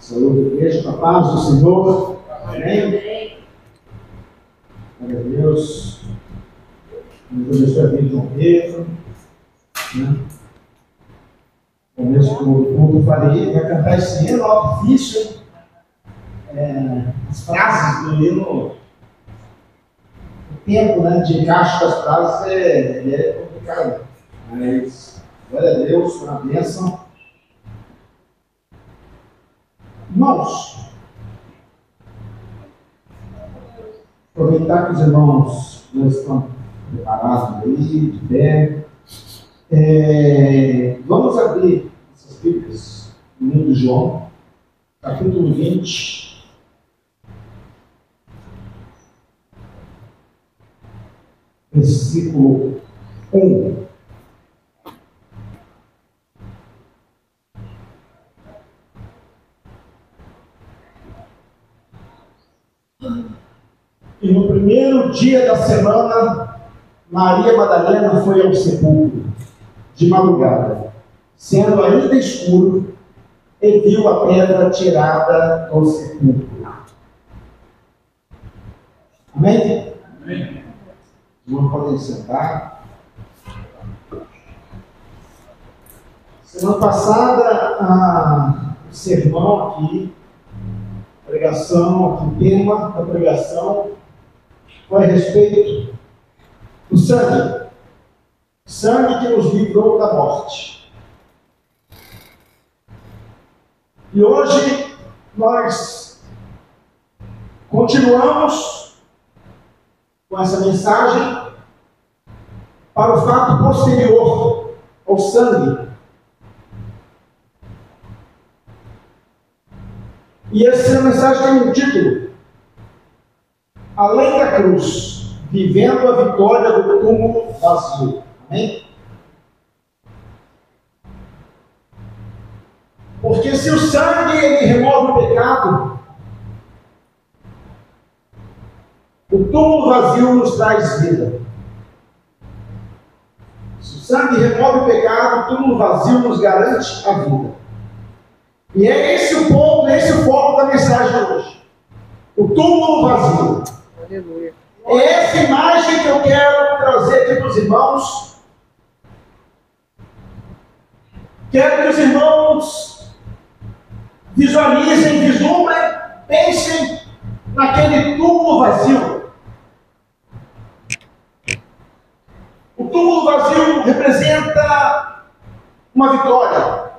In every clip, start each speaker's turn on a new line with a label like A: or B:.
A: Saúde, igreja, com a paz do Senhor. Amém. Glória a Deus. Deus abençoe a vida de João Pedro. Começo do culto, eu falei, vai cantar esse hino, ó, difícil. As frases do hino, o tempo, de encaixe das frases é complicado. Mas, glória a Deus, uma bênção. Irmãos, aproveitar que os irmãos já estão preparados aí, de pé. Vamos abrir essas Bíblias no livro de João, capítulo 20. Versículo 1. E no primeiro dia da semana, Maria Madalena foi ao sepulcro, de madrugada, sendo ainda escuro, e viu a pedra tirada do sepulcro. Amém? Amém. Os irmãos podem sentar. Semana passada, o sermão aqui, pregação, o tema da pregação foi a respeito do sangue. Sangue que nos livrou da morte. E hoje nós continuamos com essa mensagem para o fato posterior ao sangue. E essa mensagem tem um título: Além da cruz, vivendo a vitória do túmulo vazio. Amém? Porque se o sangue ele remove o pecado, o túmulo vazio nos traz vida. Se o sangue remove o pecado, o túmulo vazio nos garante a vida. E é esse o ponto, esse o foco da mensagem de hoje. O túmulo vazio.
B: Aleluia.
A: É essa imagem que eu quero trazer aqui para os irmãos. Quero que os irmãos visualizem, vislumbrem, pensem naquele túmulo vazio. O túmulo vazio representa uma vitória.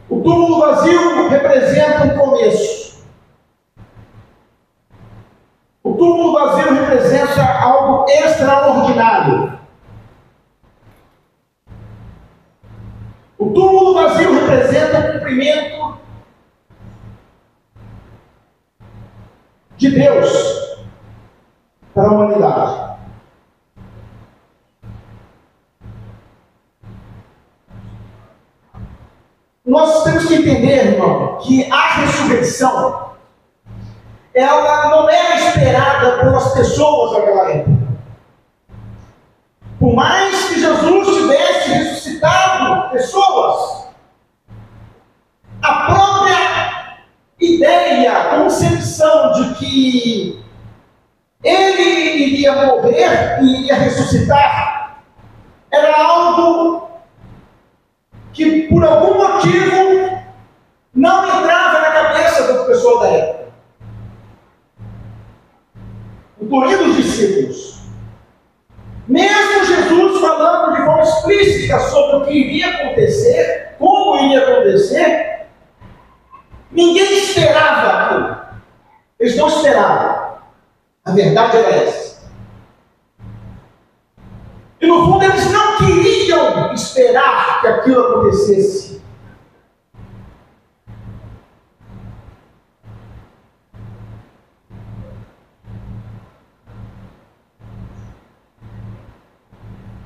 A: O túmulo vazio representa um começo. O túmulo vazio representa algo extraordinário. O túmulo vazio representa o cumprimento de Deus para a humanidade. Nós temos que entender, irmão, que a ressurreição ela não era esperada pelas pessoas daquela época. Por mais que Jesus tivesse ressuscitado pessoas, a própria ideia, a concepção de que ele iria morrer e iria ressuscitar, era algo que por algum motivo não entrava na cabeça do pessoal da época, incluindo os discípulos. Mesmo Jesus falando de forma explícita sobre o que iria acontecer, como iria acontecer, ninguém esperava aquilo. Eles não esperavam. A verdade era essa. E no fundo eles não queriam esperar que aquilo acontecesse.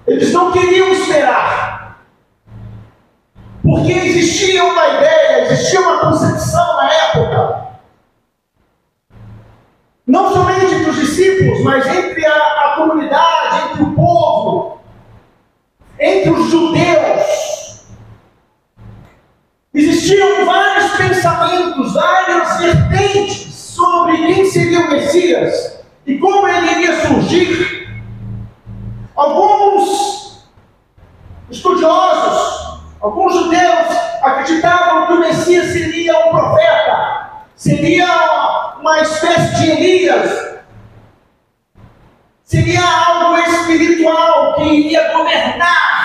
A: Eles não queriam esperar. Porque existia uma ideia, existia uma concepção na época. Não somente entre os discípulos, mas entre a comunidade, entre o povo, entre os judeus. Existiam vários pensamentos pensamentos, várias vertentes sobre quem seria o Messias e como ele iria surgir. Alguns estudiosos, alguns judeus acreditavam que o Messias seria um profeta, seria uma espécie de Elias, seria algo espiritual que iria governar.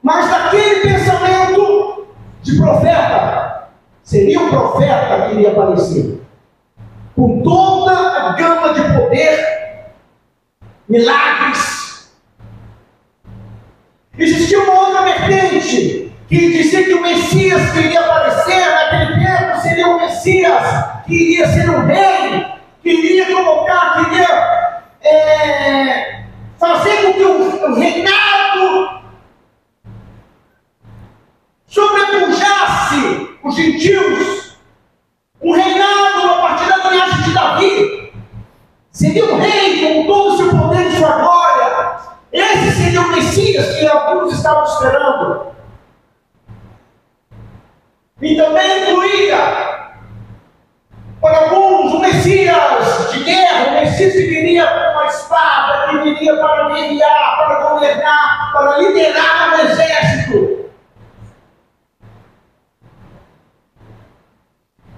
A: Mas daquele pensamento de profeta, seria um profeta que iria aparecer, com toda a gama de poder, milagres. Existia uma outra vertente que dizia que o Messias que iria aparecer naquele tempo seria um Messias que iria ser um rei, que iria colocar, que iria fazer com que o reinado sobrepujasse os gentios, um reinado a partir da linhagem de Davi. Seria um rei com todo o seu poder e sua glória. Esse seria o Messias que alguns estavam esperando. E também incluía, para alguns, o Messias de guerra, o Messias que viria com uma espada, que viria para guerrear, para governar, para liderar um exército.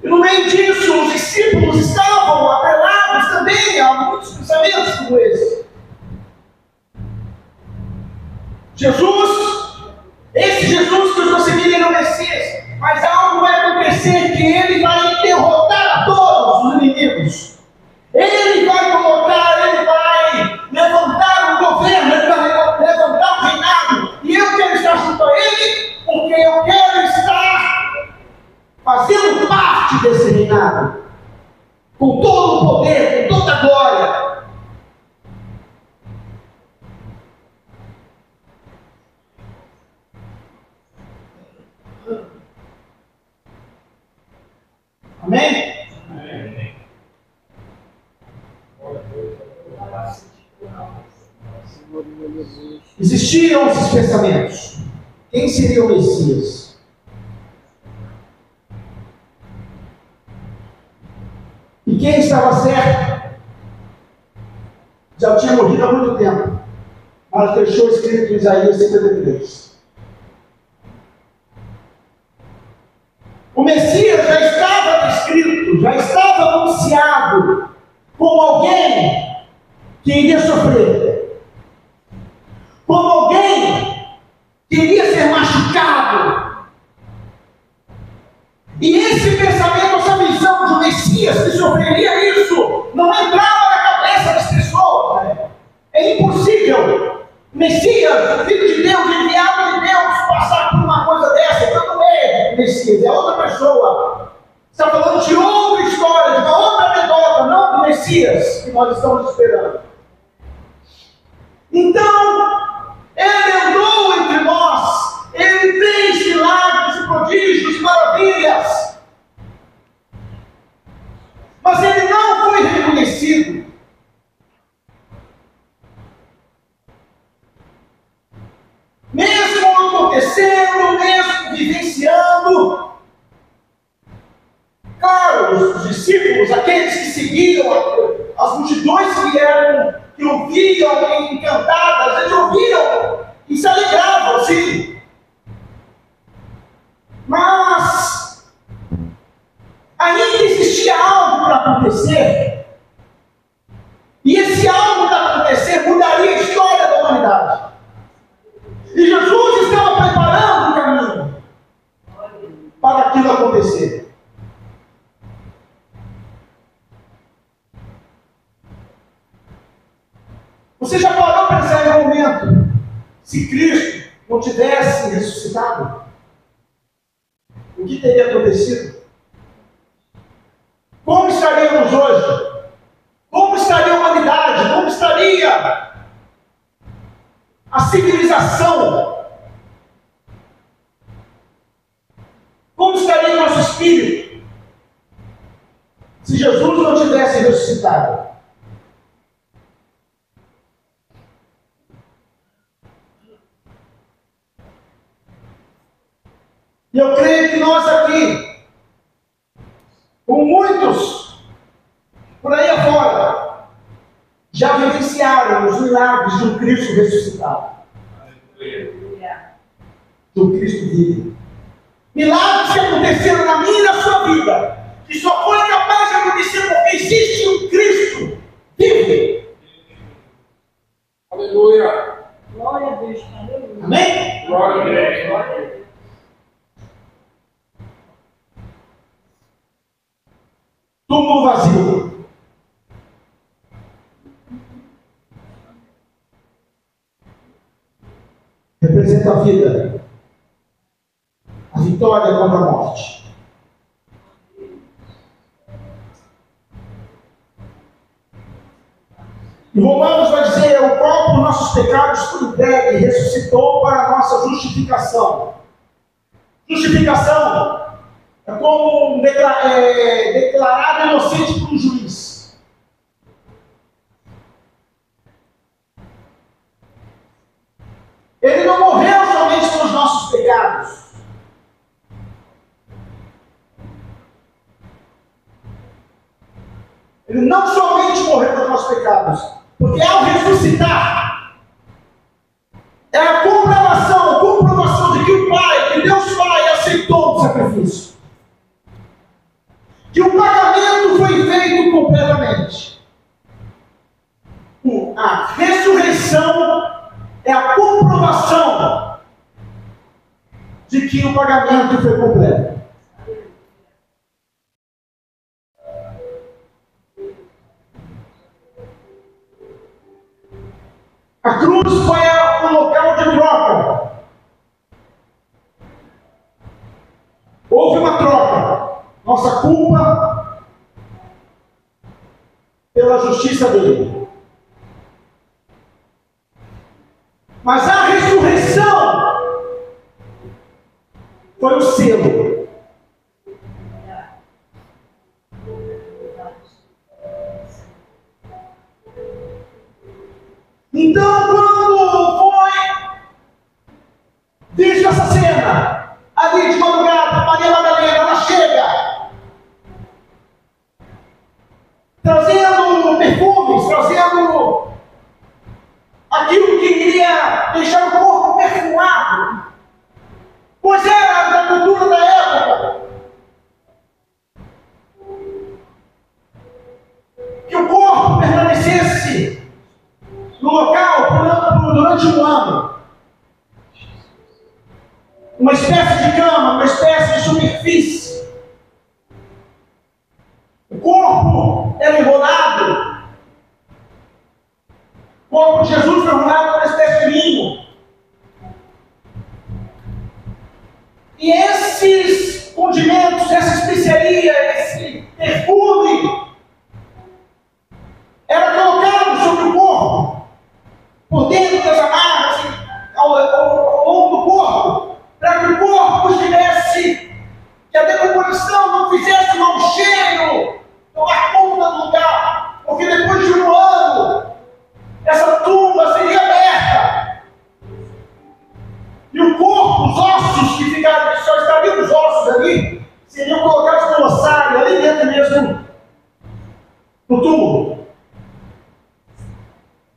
A: E no meio disso, os discípulos estavam atrelados também a muitos pensamentos como esse. Esse Jesus que os perseguirem era o Messias, mas algo vai acontecer que ele vai derrotar a todos os inimigos. Ele vai colocar, ele vai levantar o governo, ele vai levantar o reinado. E eu quero estar junto a ele, porque eu quero estar fazendo parte desse reinado, com todo o poder, com toda a glória. Amém? Amém. Existiam esses pensamentos. Quem seria o Messias? E quem estava certo já tinha morrido há muito tempo, mas deixou escrito em Isaías 53. O Messias já estava descrito, já estava anunciado como alguém que iria sofrer, como alguém que iria ser machucado. E esse pensamento, essa visão de um Messias que sofreria isso, não entrava na cabeça das pessoas. Né? É impossível. Messias, o Filho de Deus, enviado de Deus, passar por uma coisa dessa. Então não é Messias, é outra pessoa. Está falando de outra história, de uma outra anedota, não do Messias que nós estamos esperando. Então, ele andou entre nós, ele fez milagres, prodígios, maravilhas. Mas ele não foi reconhecido. Mesmo acontecendo, mesmo vivenciando, claro, os discípulos, aqueles que seguiam, as multidões que ouviam encantadas, eles ouviam e se alegravam, sim. Mas ainda existia algo para acontecer, e esse algo para acontecer mudaria a história da humanidade. E Jesus estava preparando o caminho para aquilo acontecer. Você já parou para pensar em um momento, se Cristo não tivesse ressuscitado, o que teria acontecido? Como estaríamos hoje? Como estaria a humanidade? Como estaria a civilização? Como estaria o nosso espírito se Jesus não tivesse ressuscitado? eu creio que nós aqui, com muitos por aí afora, já vivenciaram os milagres de um Cristo ressuscitado. Do Cristo vive. Milagres que aconteceram na minha e na sua vida, que só foi capaz de acontecer porque existe um Cristo vive.
B: Aleluia.
C: Glória a Deus. Aleluia.
A: Amém?
B: Glória a Deus. Glória a Deus.
A: Túmulo vazio. Representa a vida, a vitória contra a morte. E Romanos vai dizer: o qual por nossos pecados foi entregue e ressuscitou para a nossa justificação. Justificação é como declarado inocente por um juiz. Ele não morreu somente pelos nossos pecados. Ele não somente morreu pelos nossos pecados, porque ao ressuscitar, é a comprovação de que o Pai, que Deus Pai aceitou o sacrifício. Que o pagamento foi feito completamente. A ressurreição é a comprovação de que o pagamento foi completo. A cruz foi o local de troca. Houve uma troca. Nossa culpa pela justiça dele. Mas a ressurreição foi o selo. Então, quando foi vista essa cena, ali de madrugada, Maria Madalena, ela chega trazendo perfumes, trazendo aquilo que iria deixar o corpo perfumado, pois era da cultura da época que o corpo permanecesse no local durante um ano. Uma espécie de cama, uma espécie de superfície. O corpo era enrolado. O corpo de Jesus foi enrolado numa espécie de linho. E esses condimentos, essa especiaria, esse perfume, era colocado sobre o corpo, por dentro das amarras, ao longo do corpo, para que o corpo estivesse, que a decomposição não fizesse mau cheiro, tomar conta do lugar, porque depois de um ano, essa tumba seria aberta, e o corpo, os ossos que ficaram, que só estariam os ossos ali, seriam colocados no ossário, ali dentro mesmo, no túmulo.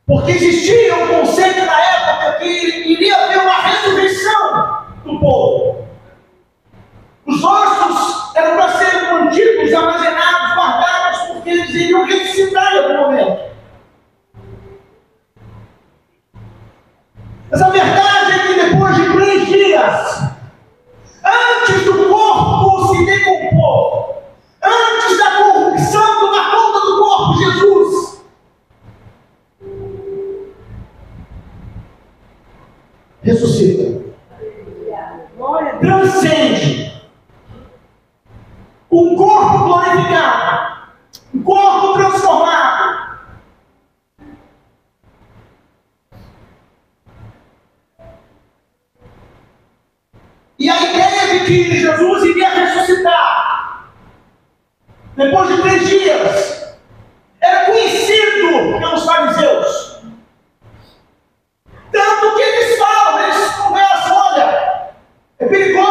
A: Porque existia um conceito na época que iria haver uma ressurreição do povo. Os ossos eram para serem mantidos, armazenados, guardados, porque eles iriam ressuscitar em algum momento. Mas a verdade é que depois de 3 dias, antes do corpo se decompor, antes da corrupção tomar conta do corpo, Jesus ressuscita. Transcende. Um corpo glorificado. Um corpo transformado. E a ideia de que Jesus iria ressuscitar depois de 3 dias era conhecido pelos fariseus. Tanto que eles falam, eles conversam: olha, é perigoso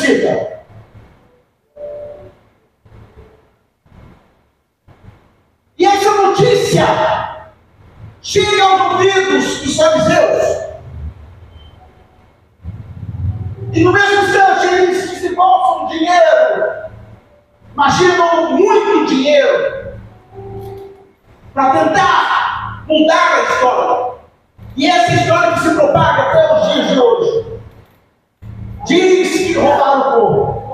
A: ressuscita. E essa notícia chega aos ouvidos dos fariseus. E no mesmo instante eles desenvolvem dinheiro, imaginam muito dinheiro, para tentar mudar a história. E essa história que se propaga até os dias de hoje. Diz que roubaram o corpo.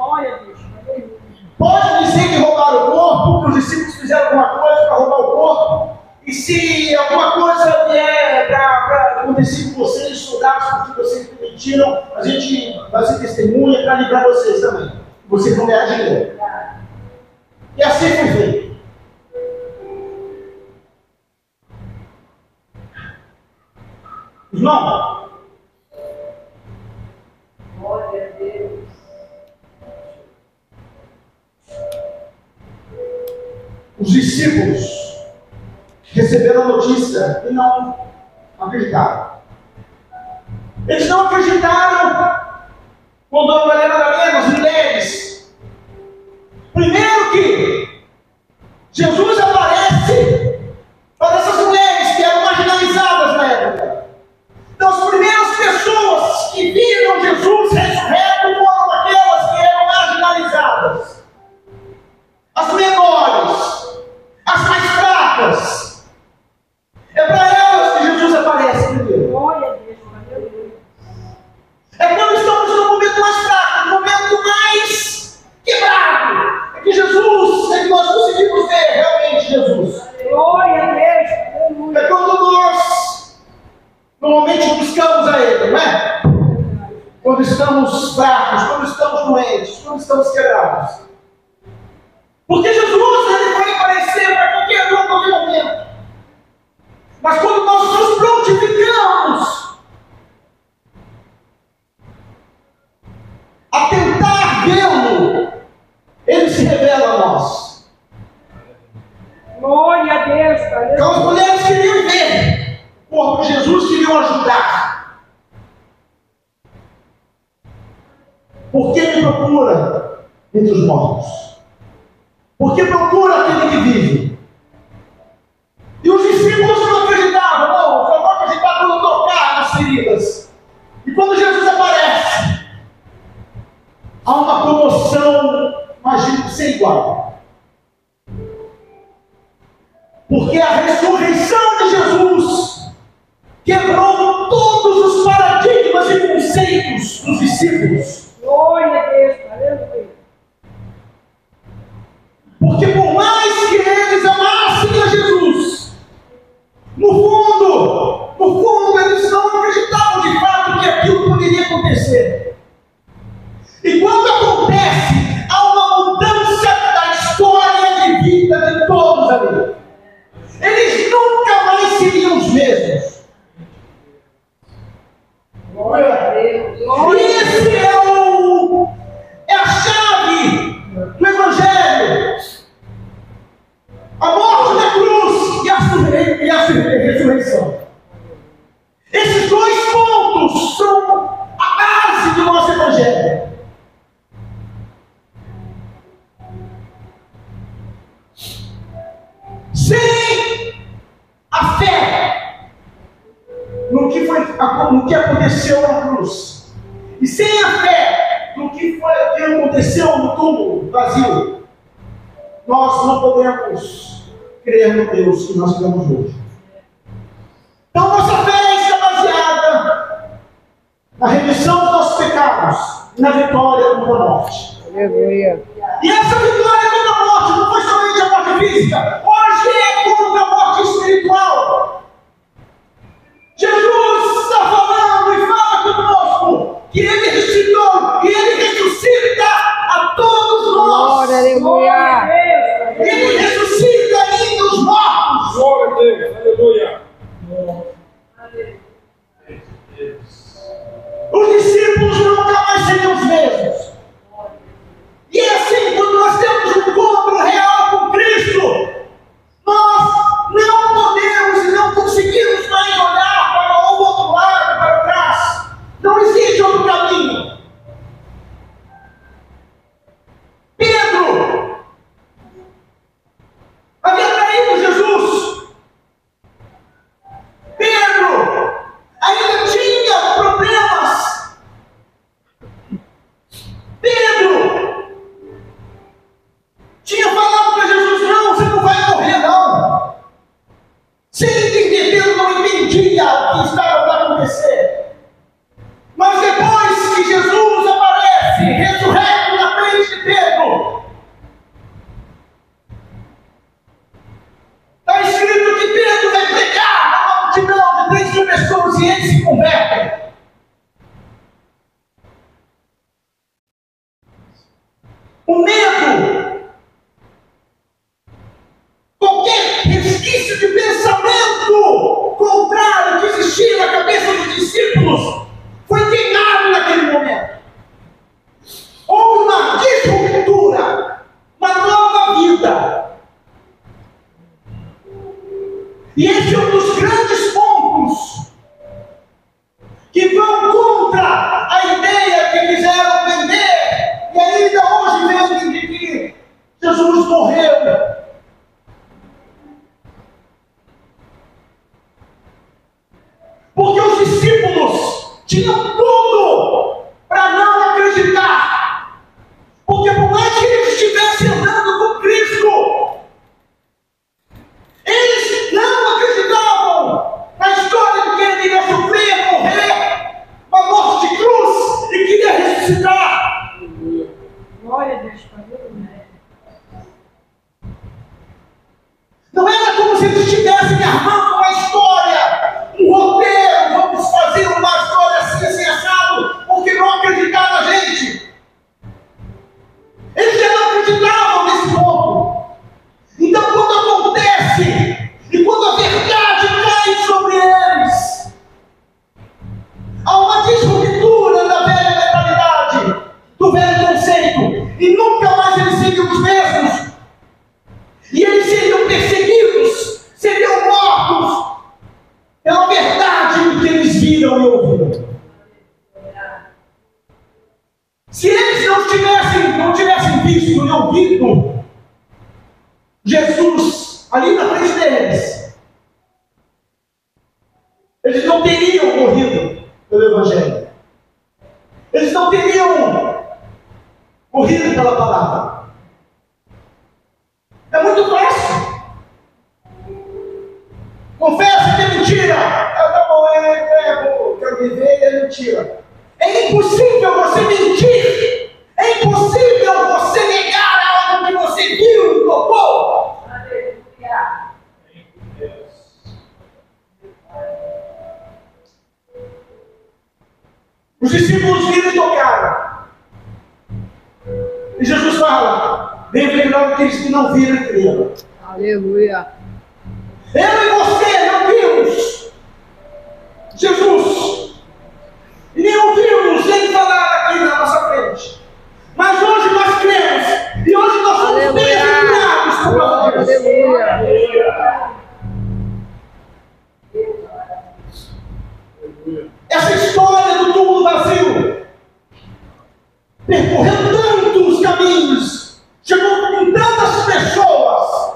A: Pode dizer que roubaram o corpo, que os discípulos fizeram alguma coisa para roubar o corpo. E se alguma coisa vier para acontecer com vocês, soldados, porque vocês permitiram, a gente vai ser testemunha para livrar vocês também. Vocês vão ganhar dinheiro. E assim foi feito. Irmão,
C: glória a Deus.
A: os discípulos receberam a notícia e não acreditaram. Eles não acreditaram quando a Maria Madalena, as mulheres. Primeiro que Jesus aparece para essas mulheres que eram marginalizadas na época. Então as primeiras pessoas que viram Jesus ressurreto foram aquelas que eram marginalizadas. As menores, as mais fracas. É para elas que Jesus aparece primeiro.
C: Glória a Deus, aleluia.
A: É quando estamos no momento mais fraco, no momento mais quebrado. É que Jesus, é que nós conseguimos ver realmente Jesus.
C: Glória a Deus, aleluia.
A: É quando nós normalmente buscamos a Ele, não é? Quando estamos fracos, quando estamos doentes, quando estamos quebrados. Porque Jesus, Ele vai aparecer para qualquer um, a qualquer momento. Mas quando nós nos prontificamos a tentar vê-lo, Ele se revela a nós.
C: Glória a Deus, aleluia.
A: Então as mulheres queriam ver o corpo de Jesus, queriam ajudar. Por que me procura entre os mortos? Por que procura aquele que vive? E os discípulos não acreditavam, não, só vão acreditar quando tocar nas feridas. E quando Jesus aparece, há uma comoção, imagino, sem igual. Porque a ressurreição de Jesus quebrou todos os paradigmas e conceitos dos discípulos.
C: Glória a Deus, aleluia.
A: Porque por mais que eles amassem a Jesus, no fundo eles não acreditavam de fato que aquilo poderia acontecer. E quando acontece, há uma mudança da história de vida de todos ali. Eles nunca mais seriam os mesmos.
C: Glória a Deus.
A: E
C: Glória a
A: esse
C: Deus.
A: é a chave do Evangelho. A morte da cruz e a ressurreição. Esses dois pontos são a base do nosso Evangelho. Sem a fé no que aconteceu na cruz, e sem a fé no que aconteceu no túmulo vazio, nós não podemos crer no Deus que nós temos hoje. Então nossa fé está baseada na remissão dos nossos pecados e na vitória contra a morte.
B: Aleluia.
A: E essa vitória contra a morte não foi somente a morte física, hoje é contra a morte espiritual. Jesus está falando e fala conosco que Ele ressuscitou e Ele ressuscita a todos nós.
B: Glória,
C: Glória a
B: aleluia.
C: Deus.
A: Ele ressuscita ainda os mortos.
D: Glória a Deus, aleluia.
A: Os discípulos nunca mais seriam os mesmos. E assim, quando nós temos um encontro real com Cristo, nós não podemos e não conseguimos mais olhar para o outro lado, para trás. Não existe outro caminho. o medo, qualquer resquício de pensamento contrário que existia na cabeça dos discípulos foi queimado naquele momento. Houve uma disruptura, uma nova vida. E esse é um dos grandes pontos que vão contra a ideia que quiseram vender, e ainda hoje vendem de que Jesus morreu. Porque os discípulos tinham tudo para não acreditar. Porque por mais que eles estivessem andando com Cristo, eles não acreditavam na história de que ele iria sofrer, morrer, uma morte de cruz e queria ressuscitar.
C: Glória a Deus, aleluia.
A: Não era como se eles estivessem armando uma história, um roteiro, vamos fazer uma história assim, assim, assado, porque não acreditaram na gente. Eles já não acreditavam nesse ponto. Então, quando acontece, e quando a verdade cai sobre eles, há uma disruptura da velha mentalidade, do velho conceito, e nunca mais eles seriam os mesmos. E eles seriam perseguidos, seriam mortos pela verdade que eles viram e ouviram. Se eles não tivessem visto e ouvido Jesus ali na frente deles, eles não teriam morrido pelo Evangelho. Eles não teriam morrido pela palavra. É muito fácil. Confessa que é mentira. Tá bom, quero viver, é mentira. É impossível você mentir. É impossível você negar algo que você viu e tocou.
C: Aleluia.
A: Os discípulos viram e tocaram. E Jesus fala: bem-aventurado aqueles que não viram e creram.
C: Aleluia.
A: Eu e você não vimos Jesus. E nem ouvimos ele falar aqui na nossa frente. Mas hoje nós cremos. E hoje nós somos bem-aventurados por causa disso.
C: Aleluia.
A: Essa história do túmulo vazio percorreu tantos caminhos, chegou com tantas pessoas,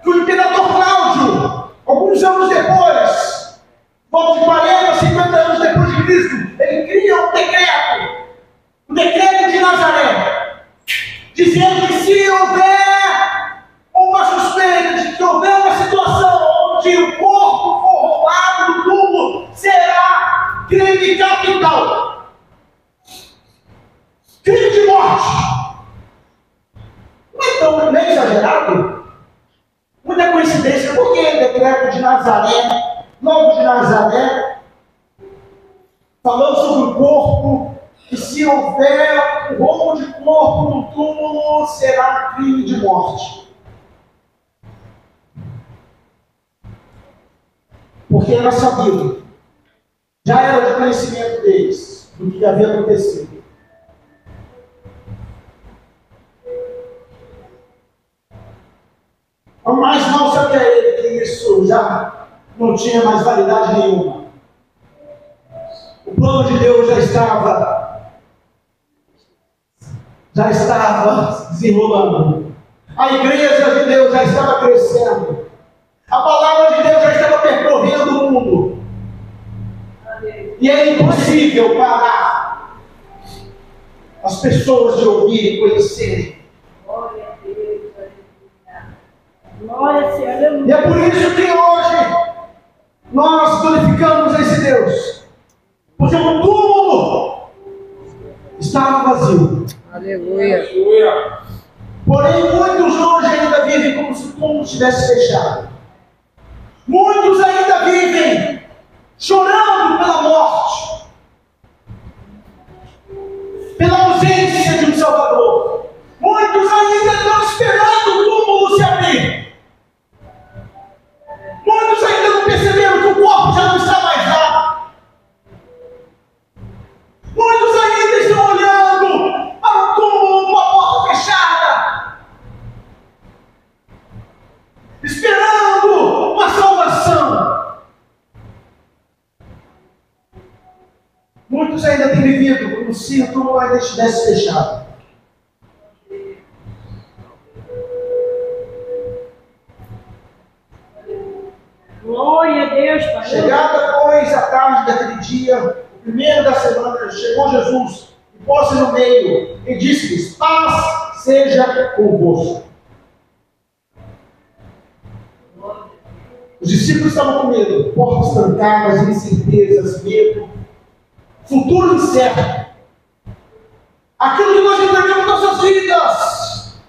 A: que o imperador Cláudio, alguns anos depois, volta de 40, 50 anos depois de Cristo, ele cria o decreto de Nazaré, dizendo que se houver uma suspeita de que houver uma situação onde o corpo for roubado do túmulo, será crime capital. Crime de morte. Não é tão nem exagerado? Muita coincidência, porque o decreto de Nazaré, logo de Nazaré, falando sobre o corpo, que se houver um roubo de corpo no túmulo, será crime de morte. Porque era sabido, já era de conhecimento deles, do que havia acontecido. Mas não sabia ele que isso já não tinha mais validade nenhuma. O plano de Deus já estava desenrolando. A igreja de Deus já estava crescendo. A palavra de Deus já estava percorrendo o mundo. E é impossível parar as pessoas de ouvir e conhecerem.
C: Glória a Deus, aleluia. Glória a Deus, aleluia.
A: E é por isso que hoje nós glorificamos esse Deus. Porque o túmulo estava vazio.
C: Aleluia.
D: Aleluia.
A: Porém, muitos hoje ainda vivem como se o túmulo estivesse fechado. Muitos ainda vivem chorando pela morte, pela ausência Muitos ainda têm vivido como se o túmulo ainda estivesse fechado.
C: Glória a Deus, Pai.
A: Chegada, pois, a tarde daquele dia, o primeiro da semana, chegou Jesus e pôs-se no meio e disse-lhes: paz seja convosco. Os discípulos estavam com medo, portas trancadas, incertezas, medo, futuro incerto. Aquilo que nós entregamos nossas vidas,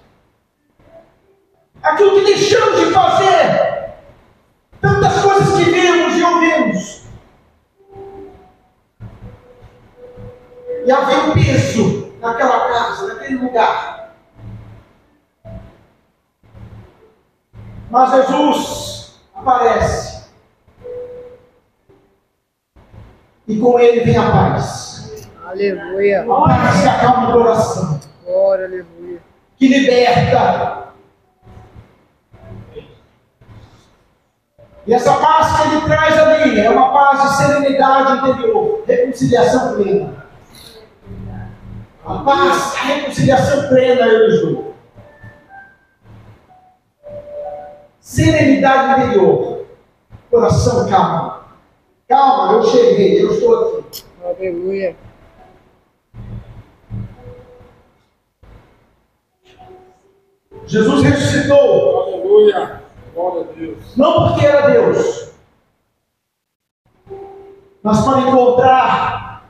A: aquilo que deixamos de fazer, tantas coisas que vemos e ouvimos. E havia um peso naquela casa, naquele lugar. Mas Jesus aparece. E com ele vem a paz.
B: Aleluia.
A: A paz que acalma o coração.
B: Glória, aleluia.
A: Que liberta. E essa paz que ele traz ali é uma paz de serenidade interior, reconciliação plena. A paz, a reconciliação plena eu lhes dou. Serenidade interior, coração calmo. Calma, eu cheguei, eu estou aqui.
B: Aleluia.
A: Jesus ressuscitou.
D: Aleluia. Glória a Deus.
A: Não porque era Deus, mas para encontrar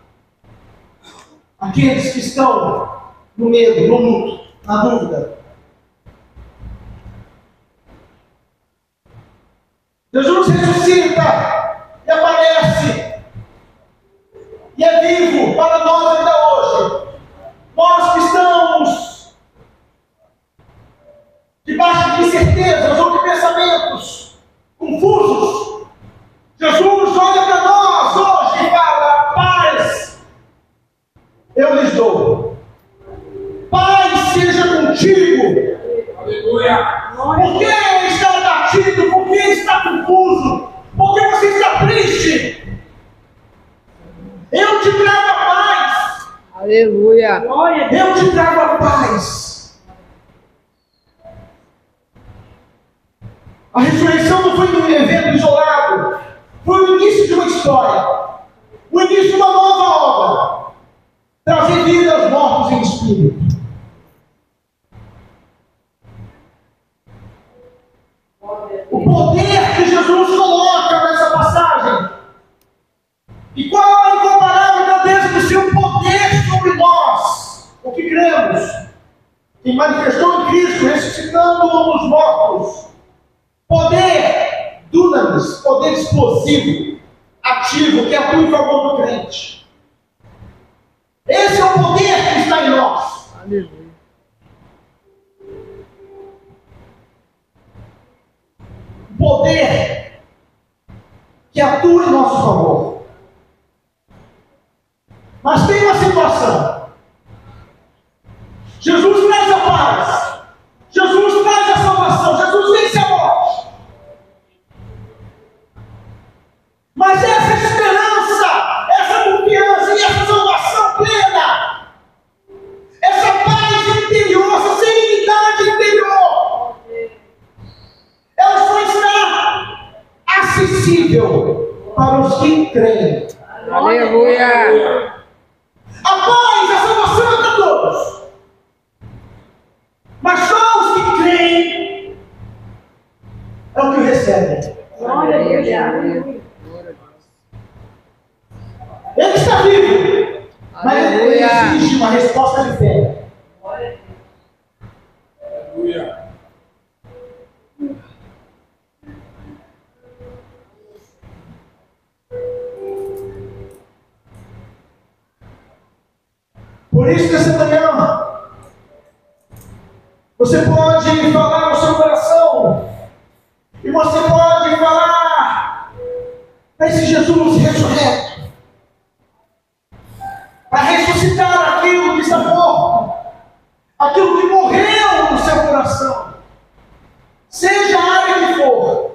A: aqueles que estão no medo, no luto, na dúvida. Jesus ressuscita e aparece e é vivo para nós ainda hoje. Nós que estamos debaixo de incertezas ou de pensamentos confusos, Jesus olha para nós hoje e fala: paz eu lhes dou. Paz seja contigo.
D: Aleluia.
A: Por que está abatido? Por que está confuso? Por que você está triste? Eu te trago a paz.
B: Aleluia.
C: Glória a Deus.
A: Eu te trago a paz. A ressurreição não foi um evento isolado. Foi o início de uma história. O início de uma nova obra. Trazer vida aos mortos em espírito. O poder que Jesus coloca nessa passagem. E qual é a incomparável grandeza do seu poder sobre nós, o que cremos, que manifestou em Cristo, ressuscitando os mortos. Poder dunamis, poder explosivo, ativo, que atua em favor do crente. Esse é o poder que está em nós.
B: Aleluia.
A: Poder que atua em nosso favor. Mas tem uma situação. Jesus traz a paz. Jesus traz a salvação. Jesus vence a morte. Mas essa esperança, essa confiança e essa salvação plena, essa paz interior, essa serenidade interior, ela só está acessível para os que creem.
B: Aleluia.
A: A paz, a salvação é para todos. Mas só os que creem é o que recebem.
C: Glória a Deus.
B: Aleluia.
A: Ele está vivo, mas ele
B: Aleluia.
A: exige uma resposta de fé.
D: Aleluia.
A: Por isso, nessa manhã, você pode falar no seu coração, e você pode falar para esse Jesus ressurreto, para ressuscitar aquilo que está morto, aquilo que morreu no seu coração, seja a área que for,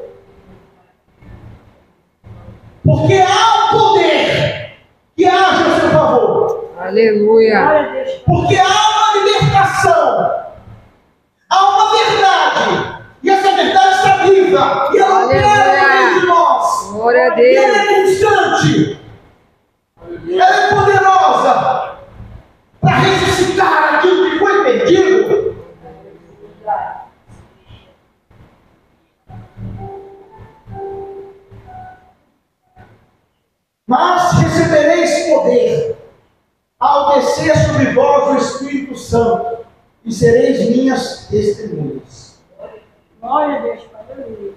A: porque há um poder que age ao seu
B: Aleluia.
C: Glória a Deus.
A: Porque há uma libertação, há uma verdade, e essa verdade está viva, e ela opera dentro de nós.
B: Glória a
A: E ela
B: Deus.
A: é constante, ela é poderosa para ressuscitar aquilo que foi perdido. Mas recebereis poder ao descer sobre vós o Espírito Santo, e sereis minhas testemunhas.
C: Glória a Deus. Aleluia.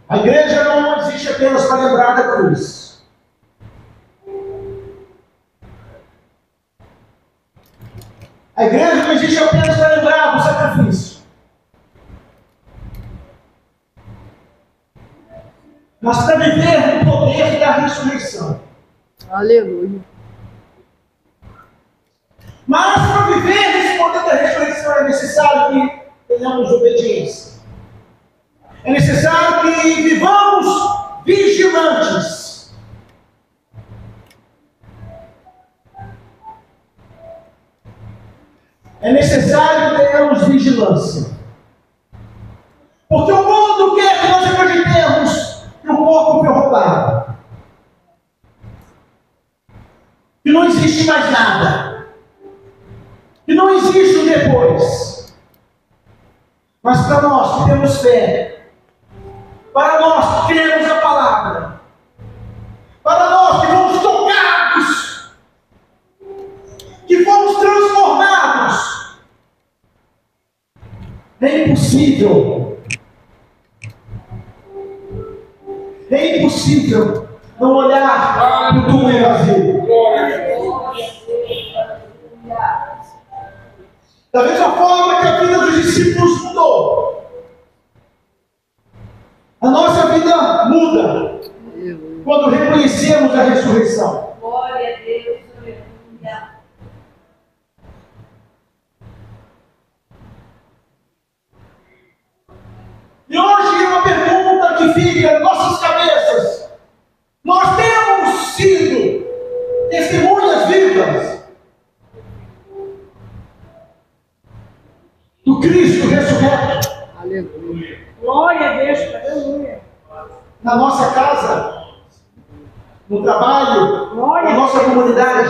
A: A igreja não existe apenas para lembrar da cruz. A igreja não existe apenas para lembrar do sacrifício. Mas para viver no poder da ressurreição.
B: Aleluia.
A: Mas para viver nesse poder da ressurreição é necessário que tenhamos obediência. É necessário que vivamos vigilantes. É necessário que tenhamos vigilância. Porque o mundo quer que nós acreditemos que o corpo foi roubado. Que não existe mais nada. Que não existe um depois. Mas para nós que temos fé, para nós que cremos a palavra, para nós que fomos tocados, que fomos transformados, é impossível não olhar para o túmulo vazio.
D: Glória a Deus.
A: Da mesma forma que a vida dos discípulos mudou, a nossa vida muda quando reconhecemos a ressurreição.
C: Glória a Deus. Aleluia.
A: E hoje uma pergunta que fica em nossas cabeças: nós temos sido testemunhas vivas do Cristo ressurreto
B: Aleluia.
C: Glória a Deus. Aleluia.
A: na nossa casa, no trabalho, na nossa comunidade?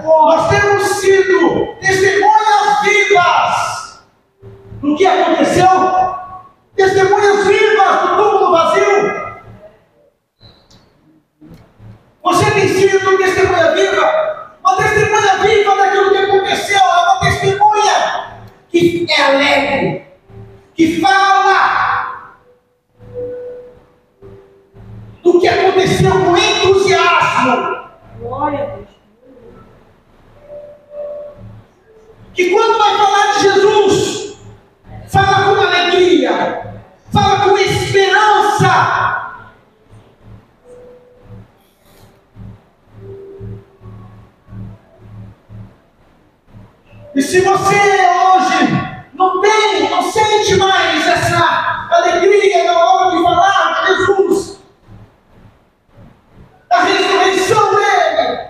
A: Nós temos sido testemunhas vivas do que aconteceu? Testemunhas vivas do túmulo vazio? Você tem sido testemunha viva? Uma testemunha viva daquilo que aconteceu, é uma testemunha que é alegre, que fala do que aconteceu com entusiasmo,
C: Glória a Deus.
A: que quando vai falar de Jesus, fala com alegria, fala com esperança. E se você hoje não sente mais essa alegria na hora de falar de Jesus, da ressurreição dele,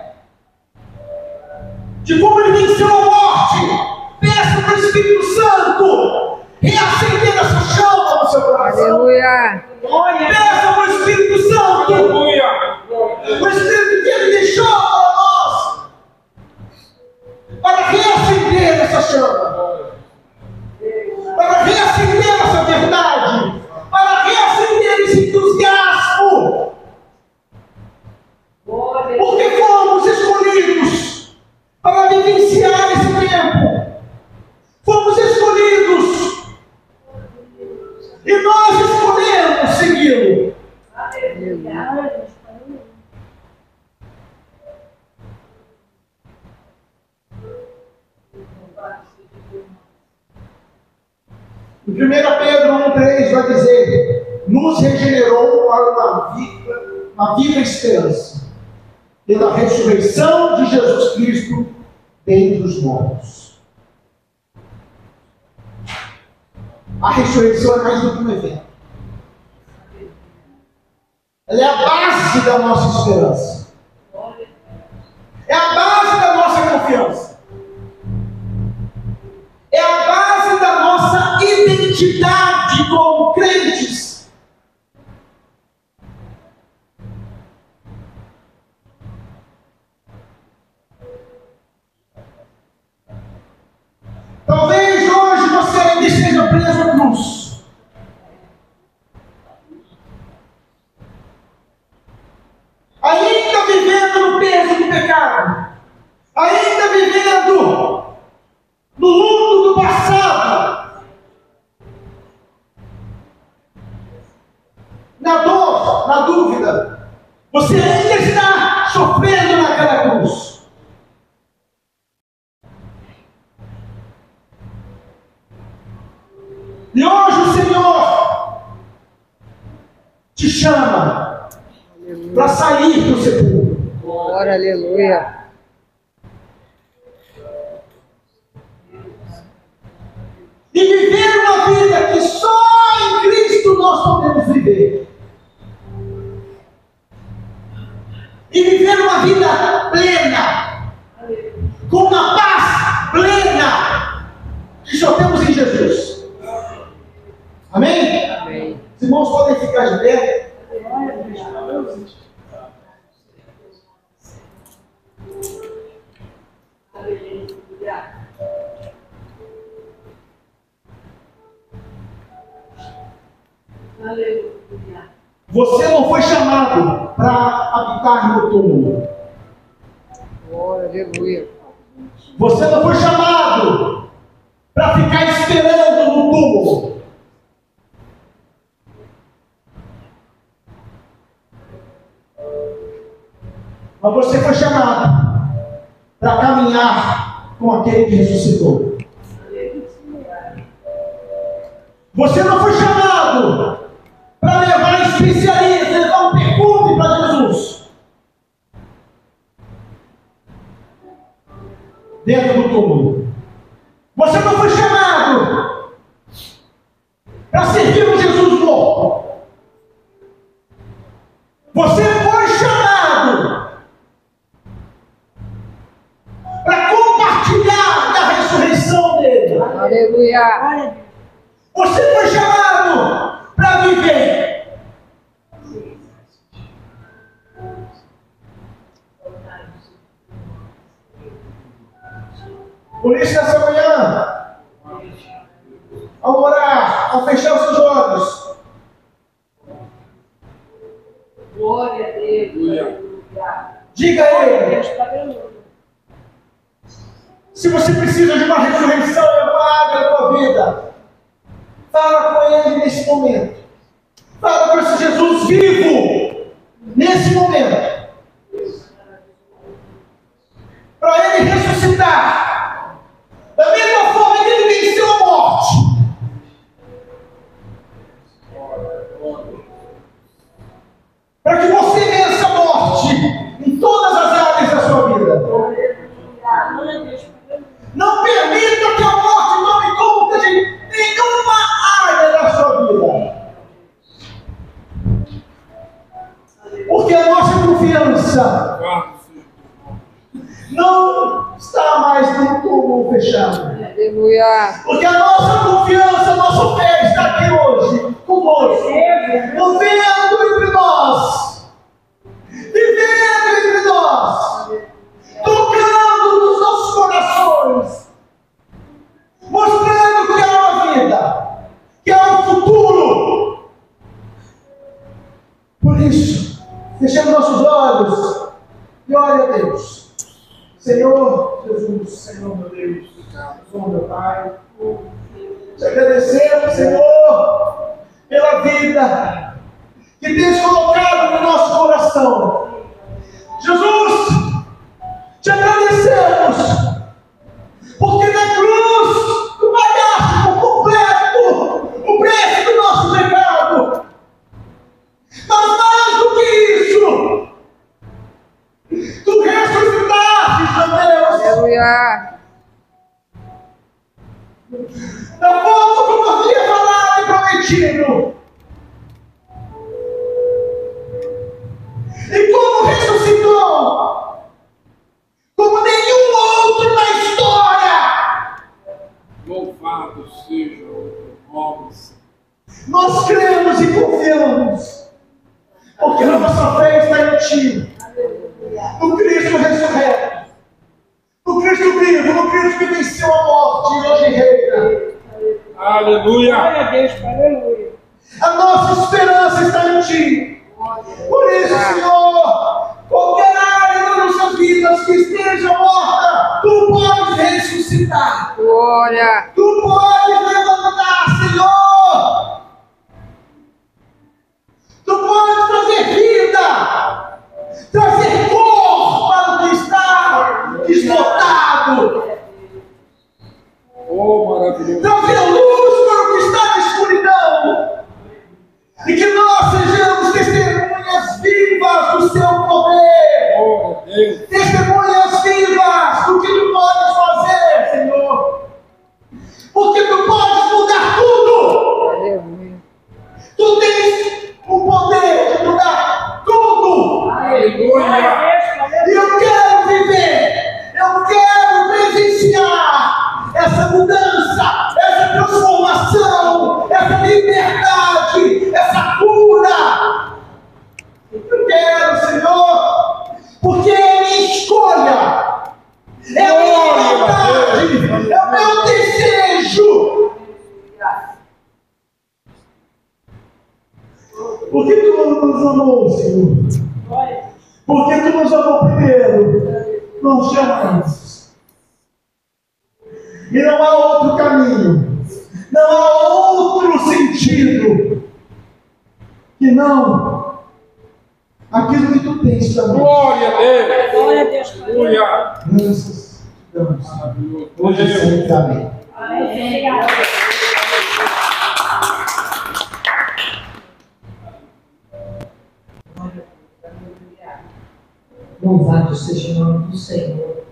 A: de como ele venceu a morte, peça para o Espírito Santo reacender essa chama no seu coração.
B: Aleluia.
C: Glória a Deus.
A: Peça para o Espírito Santo,
D: Aleluia.
A: o Espírito que ele deixou para nós, para reacender essa chama, para reacender essa verdade, para reacender esse entusiasmo, porque fomos escolhidos para vivenciar esse tempo, fomos escolhidos e nós escolhemos segui-lo.
C: Aleluia.
A: Em 1 Pedro 1,3 vai dizer: nos regenerou para uma viva esperança, pela ressurreição de Jesus Cristo dentre os mortos. A ressurreição é mais do que um evento. Ela é a base da nossa esperança. É a base da nossa confiança. É a base da nossa identidade como crentes. Talvez hoje você ainda esteja preso à cruz. Ainda vivendo no peso do pecado. Ainda vivendo no mundo do passado. Na dor, na dúvida. Você ainda está sofrendo naquela cruz. E hoje o Senhor te chama para sair do sepulcro.
B: Glória, aleluia.
A: E viver uma vida que só em Cristo nós podemos viver. E viver uma vida plena, com uma paz plena, que só temos em Jesus. Amém?
B: Amém.
A: Os irmãos podem ficar de pé. Você não foi chamado para habitar no túmulo.
B: Glória, aleluia.
A: Você não foi chamado para ficar esperando no túmulo. Mas você foi chamado para caminhar com aquele que ressuscitou. Você não foi chamado para levar especiarias, levar um perfume para Jesus. Dentro do túmulo. Você não foi chamado para servir um Jesus morto. Você foi chamado para compartilhar da ressurreição dele.
B: Aleluia.
A: Você foi chamado para viver. Por isso, nessa manhã, ao orar, ao fechar os seus olhos,
C: Glória a Deus.
D: Aleluia.
A: diga a Ele. Se você precisa de uma ressurreição e uma água na tua vida, fala com Ele nesse momento. Fala com esse Jesus vivo nesse momento. Para Ele ressuscitar. Da mesma forma que Ele venceu a morte. Para que você vença a morte em todas as áreas da sua vida. Não permita que a morte tome conta de nenhuma área da sua vida. Porque a nossa confiança não está mais no túmulo fechado.
B: Aleluia.
A: Porque a nossa confiança, a nossa fé está aqui hoje, conosco, movendo entre nós, vivendo entre nós, tocando nos nossos corações, mostrando que há uma vida, que há um futuro. Por isso, fechamos nossos olhos e ore a Deus. Senhor Jesus, Senhor meu Deus, Senhor meu Pai, te agradecemos, Senhor, pela vida que tens colocado no nosso coração. Jesus, te agradecemos, porque na cruz tu pagaste por completo o preço do nosso pecado. Mas mais do que isso, tu ressuscitaste, meu Deus.
B: Aleluia.
A: Da forma como havia falado e prometido. E como ressuscitou, Ti, no Cristo ressurreto, no Cristo vivo, no Cristo que venceu a morte e hoje reina.
D: Aleluia.
C: Glória a Deus, aleluia.
A: A nossa esperança está em Ti. Por isso, Senhor, qualquer área das nossas vidas que esteja morta, Tu podes ressuscitar.
B: Glória.
A: Tu podes levantar, Senhor. Tu podes trazer vida, trazer cor para o que está desbotado,
D: Oh, maravilhoso.
A: trazer luz para o que está na escuridão, e que nós sejamos testemunhas vivas do Seu poder,
D: Glória a Deus.
A: testemunhas vivas do que Tu podes fazer, Senhor, porque Tu podes mudar tudo.
B: Aleluia.
A: Tu tens o poder de mudar tudo.
D: Aleluia.
C: Glória a Deus,
A: E eu quero viver, eu quero presenciar essa mudança, essa transformação, essa liberdade, essa cura. Eu quero, Senhor, porque é minha escolha, é a minha vontade, é o meu desejo. Por que Tu nos amou, Senhor?
C: glória a Deus.
A: Porque Tu nos amou primeiro, não te amamos. E não há outro caminho, não há outro sentido, que não aquilo que Tu tens para nós.
D: Glória a Deus.
C: Glória a Deus, aleluia.
D: Aleluia.
A: Graças a Deus.
D: Maravilhoso.
A: Hoje e sempre, amém.
C: Amém. Obrigada.
E: Louvado seja o nome do Senhor.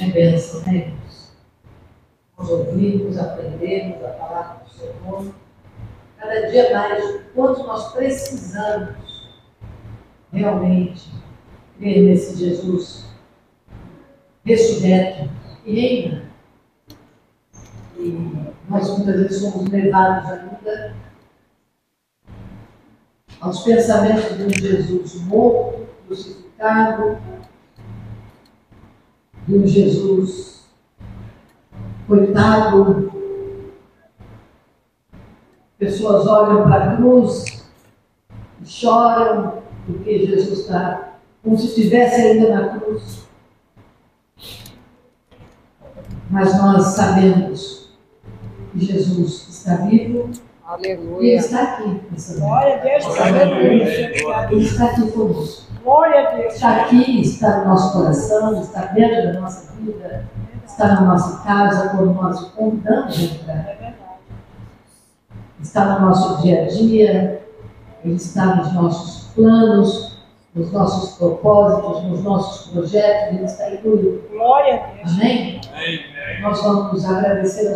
E: É bênção, né, irmãos? Nós ouvimos, aprendemos a palavra do Senhor. Cada dia mais, o quanto nós precisamos realmente crer nesse Jesus ressurreto e reina. E nós muitas vezes somos levados ainda aos pensamentos de um Jesus morto, crucificado, de um Jesus coitado. Pessoas olham para a cruz e choram porque Jesus está como se estivesse ainda na cruz. Mas nós sabemos que Jesus está vivo e Ele
B: Aleluia.
E: está aqui nessa noite.
C: Glória a Deus, aleluia.
E: Ele está aqui conosco.
C: Glória a Deus.
E: Está aqui, está no nosso coração, está dentro da nossa vida, está na nossa casa, quando nós o convidamos a entrar.
C: É verdade.
E: Está no nosso dia a dia, Ele está nos nossos planos, nos nossos propósitos, nos nossos projetos, Ele está em tudo.
C: Glória a Deus.
E: Amém?
D: Amém.
E: Nós vamos agradecer